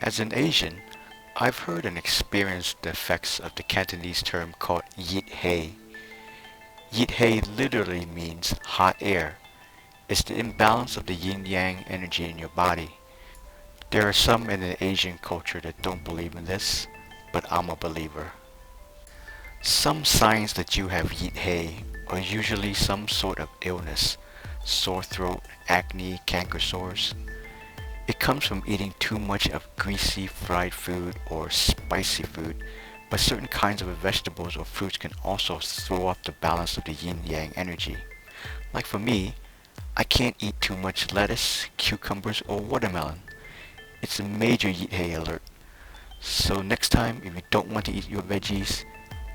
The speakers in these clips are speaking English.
As an Asian, I've heard and experienced the effects of the Cantonese term called yeet hay. Yeet hay literally means hot air. It's the imbalance of the yin-yang energy in your body. There are some in the Asian culture that don't believe in this, but I'm a believer. Some signs that you have yeet hay are usually some sort of illness, sore throat, acne, canker sores. It comes from eating too much of greasy fried food or spicy food, but certain kinds of vegetables or fruits can also throw off the balance of the yin-yang energy. Like for me, I can't eat too much lettuce, cucumbers, or watermelon. It's a major yeet hay alert. So next time, if you don't want to eat your veggies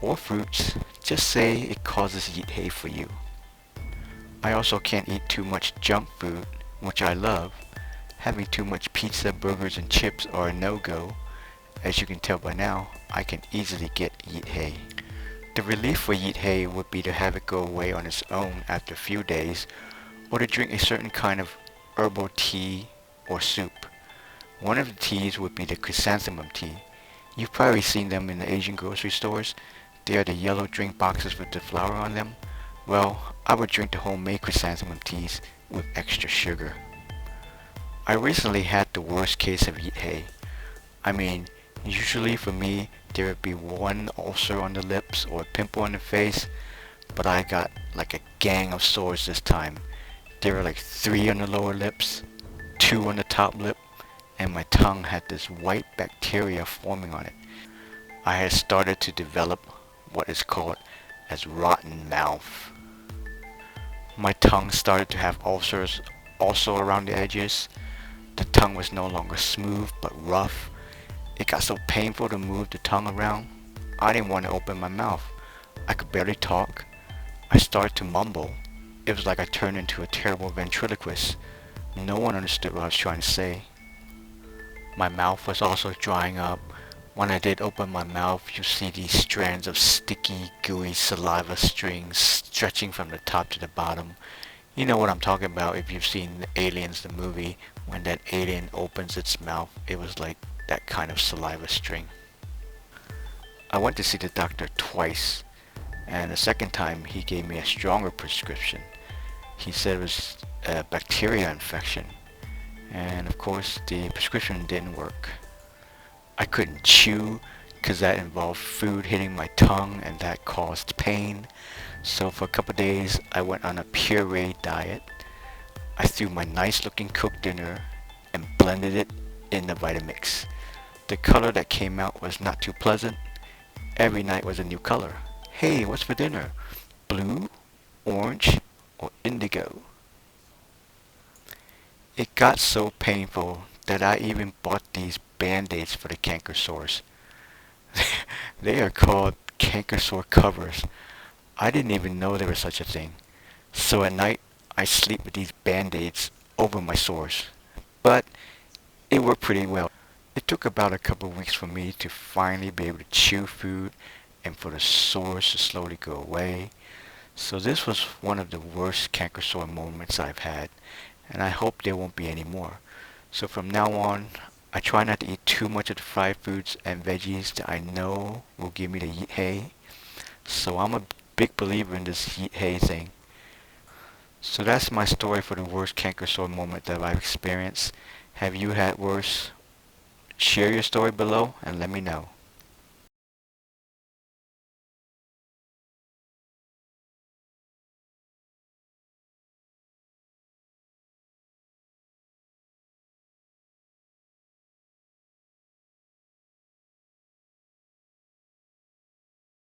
or fruits, just say it causes yeet hay for you. I also can't eat too much junk food, which I love. Having too much pizza, burgers, and chips are a no-go. As you can tell by now, I can easily get yeet hay. The relief for yeet hay would be to have it go away on its own after a few days, or to drink a certain kind of herbal tea or soup. One of the teas would be the chrysanthemum tea. You've probably seen them in the Asian grocery stores. They are the yellow drink boxes with the flower on them. Well, I would drink the homemade chrysanthemum teas with extra sugar. I recently had the worst case of yeet hay. I mean, usually for me, there would be one ulcer on the lips or a pimple on the face, but I got like a gang of sores this time. There were like 3 on the lower lips, 2 on the top lip, and my tongue had this white bacteria forming on it. I had started to develop what is called as rotten mouth. My tongue started to have ulcers also around the edges. The tongue was no longer smooth but rough. It got so painful to move the tongue around. I didn't want to open my mouth. I could barely talk. I started to mumble. It was like I turned into a terrible ventriloquist. No one understood what I was trying to say. My mouth was also drying up. When I did open my mouth, you see these strands of sticky, gooey saliva strings stretching from the top to the bottom. You know what I'm talking about if you've seen Aliens, the movie. When that alien opens its mouth, it was like that kind of saliva string. I went to see the doctor twice, and the second time he gave me a stronger prescription. He said it was a bacteria infection, and of course the prescription didn't work. I couldn't chew because that involved food hitting my tongue and that caused pain. So for a couple of days I went on a puree diet. I threw my nice looking cooked dinner and blended it in the Vitamix. The color that came out was not too pleasant. Every night was a new color. Hey, what's for dinner? Blue, orange, or indigo? It got so painful that I even bought these band-aids for the canker sores. They are called canker sore covers. I didn't even know there was such a thing. So at night, I sleep with these band-aids over my sores. But it worked pretty well. It took about a couple of weeks for me to finally be able to chew food and for the sores to slowly go away. So this was one of the worst canker sore moments I've had, and I hope there won't be any more. So from now on, I try not to eat too much of the fried foods and veggies that I know will give me the yeet hay. So I'm a big believer in this yeet hay thing. So that's my story for the worst canker sore moment that I've experienced. Have you had worse? Share your story below and let me know.